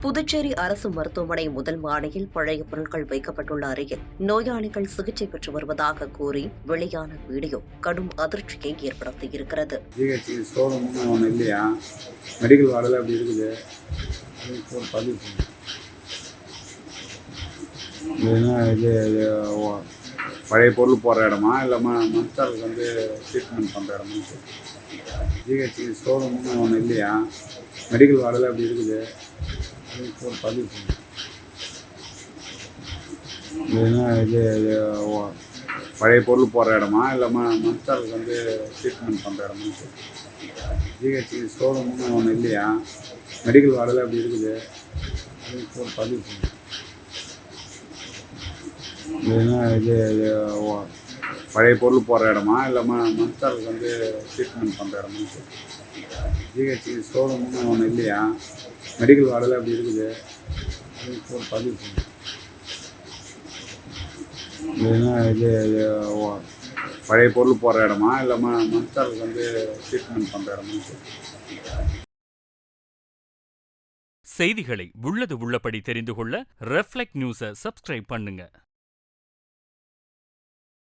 புதுச்சேரி அரசு மருத்துவமனை முதல் மாடியில் பழைய பொருட்கள் வைக்கப்பட்டுள்ள அறையில் நோயாளிகள் சிகிச்சை பெற்று வருவதாக கூறி வெளியான வீடியோ கடும் அதிர்ச்சியை ஏற்படுத்தியிருக்கிறது. மெடிக்கல் வார்டில் அப்படி இருக்குது. இது பழைய பொருள் போடுற இடமா இல்லை மனுஷாளுக்கு வந்து ட்ரீட்மெண்ட் பண்ணுற இடமா? ஜிஹெச் ஸ்டோர் ரூம்னு ஒன்று இல்லையா? மெடிக்கல் வார்டில் அப்படி இருக்குது. பதிவு இது பழைய பொருள் போடுற இடமா இல்லை மனுஷாளுக்கு வந்து ட்ரீட்மெண்ட் பண்ணுற இடமா? ஜிஹெச் ஸ்டோர் ரூம்னு ஒன்று இல்லையா? மெடிக்கல் வார்டில் அப்படி இருக்குது. பதிவு இது பழைய பொருள் போடுற இடமா இல்லை மனுஷாளுக்கு வந்து ட்ரீட்மெண்ட் பண்ணுற இடமா? ஜிஹெச் ஸ்டோர் ரூம்னு ஒன்று இல்லையா? மெடிக்கல் வார்டில் அப்படி இருக்குது. பதிவு இது பழைய பொருள் போடுற இடமா இல்லை மனுஷாளுக்கு வந்து ட்ரீட்மெண்ட் பண்ணுற இடமா? செய்திகளை உள்ளது உள்ளபடி தெரிந்து கொள்ள ரெஃப்ளெக்ட் நியூஸை சப்ஸ்கிரைப் பண்ணுங்க.